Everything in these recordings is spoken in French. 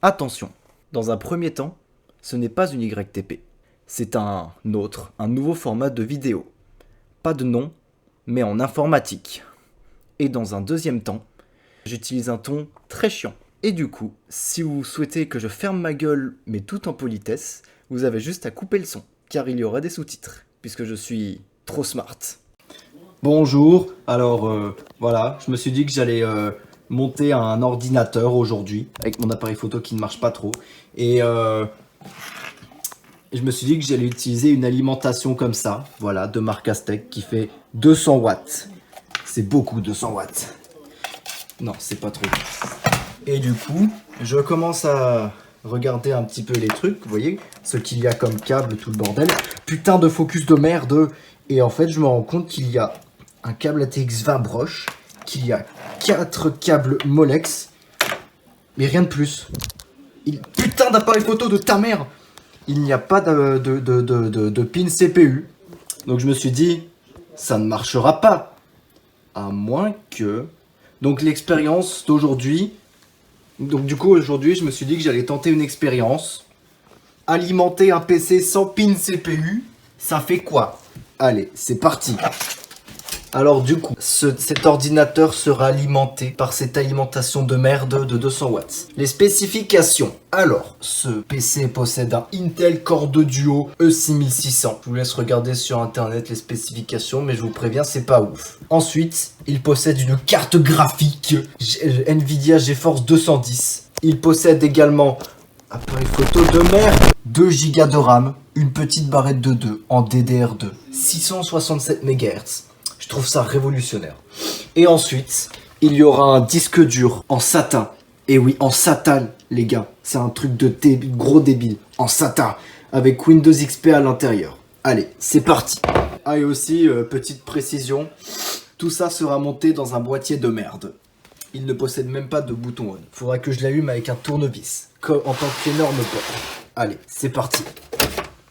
Attention, dans un premier temps, ce n'est pas une YTP. C'est un nouveau format de vidéo. Pas de nom, mais en informatique. Et dans un deuxième temps, j'utilise un ton très chiant. Et du coup, si vous souhaitez que je ferme ma gueule, mais tout en politesse, vous avez juste à couper le son, car il y aura des sous-titres, puisque je suis trop smart. Bonjour, alors voilà, je me suis dit que j'allais monter un ordinateur aujourd'hui, avec mon appareil photo qui ne marche pas trop, et je me suis dit que j'allais utiliser une alimentation comme ça, voilà, de marque Aztec, qui fait 200 watts. C'est beaucoup 200 watts. Non, c'est pas trop. Et du coup, je commence à regarder un petit peu les trucs, vous voyez, ce qu'il y a comme câble, tout le bordel. Putain de focus de merde. Et en fait, je me rends compte qu'il y a un câble ATX 20 broches, qu'il y a 4 câbles Molex, mais rien de plus. Putain d'appareil photo de ta mère. Il n'y a pas de pin CPU. Donc je me suis dit, ça ne marchera pas. À moins que... Donc l'expérience d'aujourd'hui... Donc du coup aujourd'hui je me suis dit que j'allais tenter une expérience. Alimenter un PC sans pin CPU, ça fait quoi? Allez, c'est parti. Alors du coup, cet ordinateur sera alimenté par cette alimentation de merde de 200 watts. Les spécifications. Alors, ce PC possède un Intel Core 2 Duo E6600. Je vous laisse regarder sur internet les spécifications, mais je vous préviens, c'est pas ouf. Ensuite, il possède une carte graphique Nvidia GeForce 210. Il possède également appareil photo de merde, 2 Go de RAM, une petite barrette de 2 en DDR2, 667 MHz. Je trouve ça révolutionnaire. Et ensuite, il y aura un disque dur en satin. Et oui, en satin, les gars. C'est un truc de gros débile. En satin. Avec Windows XP à l'intérieur. Allez, c'est parti. Ah, et aussi, petite précision. Tout ça sera monté dans un boîtier de merde. Il ne possède même pas de bouton on. Faudra que je l'allume avec un tournevis. Comme en tant qu'énorme porte. Allez, c'est parti.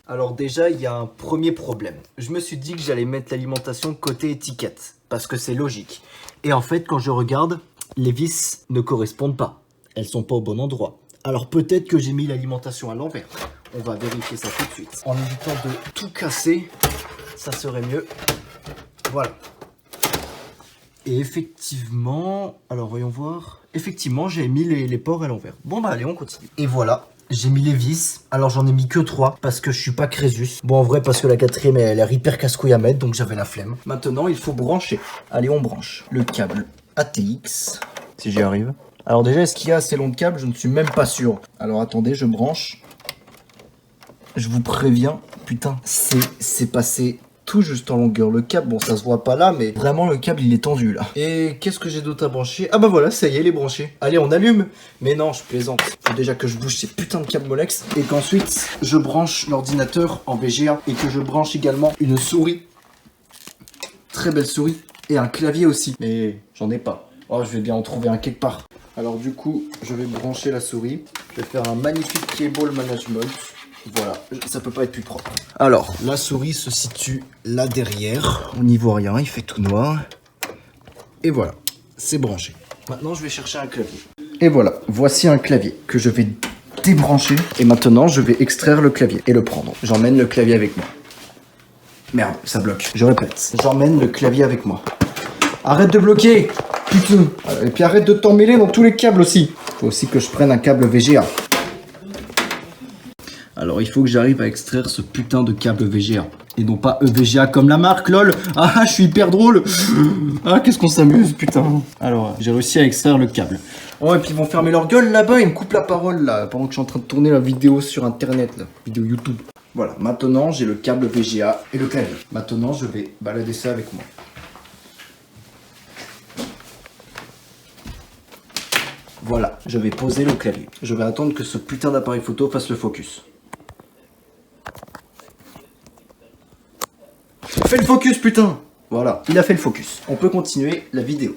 Alors déjà, il y a un premier problème. Je me suis dit que j'allais mettre l'alimentation côté étiquette, parce que c'est logique. Et en fait, quand je regarde, les vis ne correspondent pas. Elles sont pas au bon endroit. Alors peut-être que j'ai mis l'alimentation à l'envers. On va vérifier ça tout de suite. En évitant de tout casser, ça serait mieux. Voilà. Et effectivement, alors voyons voir. Effectivement, j'ai mis les ports à l'envers. Bon bah allez, on continue. Et voilà. J'ai mis les vis, alors j'en ai mis que 3 parce que je suis pas Crésus. Bon en vrai parce que la quatrième elle est hyper casse-couille à mettre donc j'avais la flemme. Maintenant il faut brancher. Allez on branche le câble ATX, si j'y arrive. Alors déjà est-ce qu'il y a assez long de câble? Je ne suis même pas sûr. Alors attendez je branche. Je vous préviens, putain c'est passé tout juste en longueur. Le câble, bon ça se voit pas là, mais vraiment le câble il est tendu là. Et qu'est-ce que j'ai d'autre à brancher? Ah bah voilà, ça y est, il est branché. Allez, on allume. Mais non, je plaisante. Faut déjà que je bouge ces putains de câbles Molex. Et qu'ensuite, je branche l'ordinateur en VGA. Et que je branche également une souris. Très belle souris. Et un clavier aussi. Mais j'en ai pas. Oh, je vais bien en trouver un quelque part. Alors du coup, je vais brancher la souris. Je vais faire un magnifique cable management. Voilà, ça peut pas être plus propre. Alors, la souris se situe là derrière. On n'y voit rien, il fait tout noir. Et voilà, c'est branché. Maintenant, je vais chercher un clavier. Et voilà, voici un clavier que je vais débrancher. Et maintenant, je vais extraire le clavier et le prendre. J'emmène le clavier avec moi. Merde, ça bloque. Je répète, j'emmène le clavier avec moi. Arrête de bloquer! Putain! Et puis arrête de t'emmêler dans tous les câbles aussi. Faut aussi que je prenne un câble VGA. Alors il faut que j'arrive à extraire ce putain de câble VGA. Et non pas EVGA comme la marque, lol. Ah, je suis hyper drôle. Ah, qu'est-ce qu'on s'amuse, putain. Alors, j'ai réussi à extraire le câble. Oh, et puis ils vont fermer leur gueule là-bas, ils me coupent la parole là, pendant que je suis en train de tourner la vidéo sur internet, là. Vidéo YouTube. Voilà, maintenant j'ai le câble VGA et le clavier. Maintenant, je vais balader ça avec moi. Voilà, je vais poser le clavier. Je vais attendre que ce putain d'appareil photo fasse le focus. Fais le focus, putain! Voilà, il a fait le focus. On peut continuer la vidéo.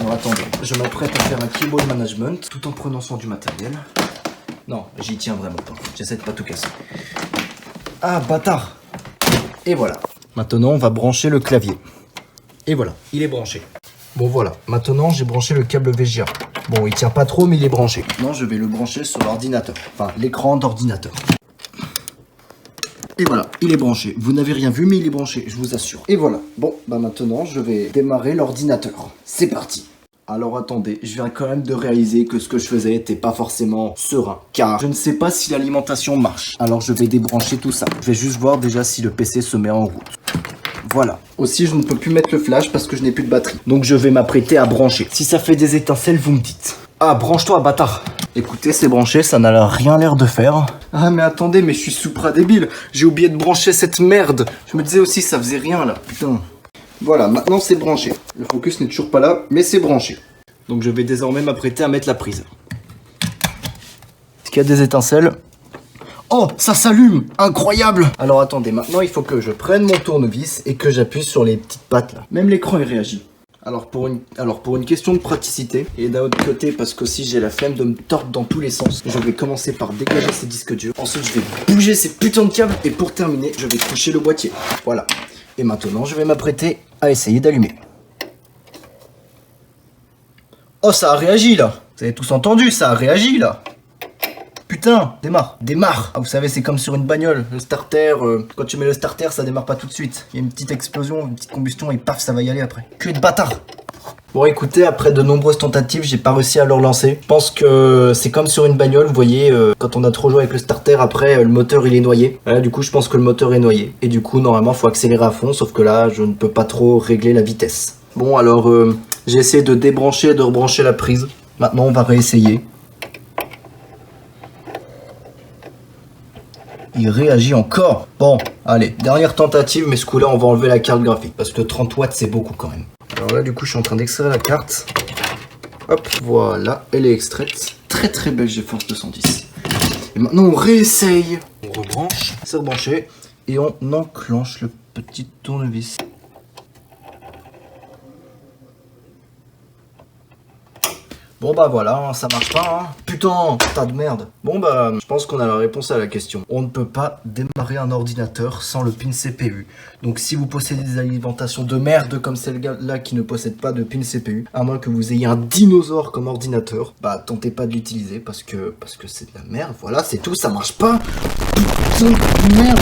Alors attendez, je m'apprête à faire un keyboard management tout en prenant soin du matériel. Non, j'y tiens vraiment pas. J'essaie de pas tout casser. Ah, bâtard! Et voilà. Maintenant, on va brancher le clavier. Et voilà, il est branché. Bon voilà, maintenant j'ai branché le câble VGA. Bon, il tient pas trop, mais il est branché. Maintenant, je vais le brancher sur l'ordinateur. Enfin, l'écran d'ordinateur. Et voilà, il est branché. Vous n'avez rien vu, mais il est branché, je vous assure. Et voilà. Bon, bah maintenant, je vais démarrer l'ordinateur. C'est parti. Alors attendez, je viens quand même de réaliser que ce que je faisais n'était pas forcément serein. Car je ne sais pas si l'alimentation marche. Alors je vais débrancher tout ça. Je vais juste voir déjà si le PC se met en route. Voilà. Aussi, je ne peux plus mettre le flash parce que je n'ai plus de batterie. Donc je vais m'apprêter à brancher. Si ça fait des étincelles, vous me dites. Ah, branche-toi, bâtard. Écoutez, c'est branché, ça n'a rien l'air de faire. Ah, mais attendez, mais je suis supra débile. J'ai oublié de brancher cette merde. Je me disais aussi, ça faisait rien là. Putain. Voilà, maintenant c'est branché. Le focus n'est toujours pas là, mais c'est branché. Donc je vais désormais m'apprêter à mettre la prise. Est-ce qu'il y a des étincelles? Oh, ça s'allume! Incroyable! Alors attendez, maintenant il faut que je prenne mon tournevis et que j'appuie sur les petites pattes là. Même l'écran il réagit. Alors pour une question de praticité, et d'un autre côté parce qu'aussi j'ai la flemme de me tordre dans tous les sens, je vais commencer par dégager ces disques durs. Ensuite je vais bouger ces putains de câbles et pour terminer, je vais coucher le boîtier. Voilà. Et maintenant, je vais m'apprêter à essayer d'allumer. Oh, ça a réagi là! Vous avez tous entendu, ça a réagi là! Putain, démarre, démarre! Ah, vous savez, c'est comme sur une bagnole, le starter, quand tu mets le starter, ça démarre pas tout de suite. Il y a une petite explosion, une petite combustion et paf, ça va y aller après. Que de bâtard! Bon, écoutez, après de nombreuses tentatives, j'ai pas réussi à le relancer. Je pense que c'est comme sur une bagnole, vous voyez, quand on a trop joué avec le starter, après, le moteur, il est noyé. Voilà, du coup, je pense que le moteur est noyé. Et du coup, normalement, faut accélérer à fond, sauf que là, je ne peux pas trop régler la vitesse. Bon, alors, j'ai essayé de débrancher et de rebrancher la prise. Maintenant, on va réessayer. Il réagit encore. Bon, allez, dernière tentative, mais ce coup-là, on va enlever la carte graphique. Parce que 30 watts, c'est beaucoup quand même. Alors là, du coup, je suis en train d'extraire la carte. Hop, voilà, elle est extraite. Très très belle GeForce 210. Et maintenant, on réessaye. On rebranche, c'est rebranché. Et on enclenche le petit tournevis. Bon bah voilà, ça marche pas, hein. Putain, tas de merde. Bon bah, je pense qu'on a la réponse à la question. On ne peut pas démarrer un ordinateur sans le pin CPU. Donc si vous possédez des alimentations de merde comme celle-là qui ne possède pas de pin CPU, à moins que vous ayez un dinosaure comme ordinateur, bah tentez pas de l'utiliser parce que c'est de la merde. Voilà, c'est tout, ça marche pas. Putain de merde.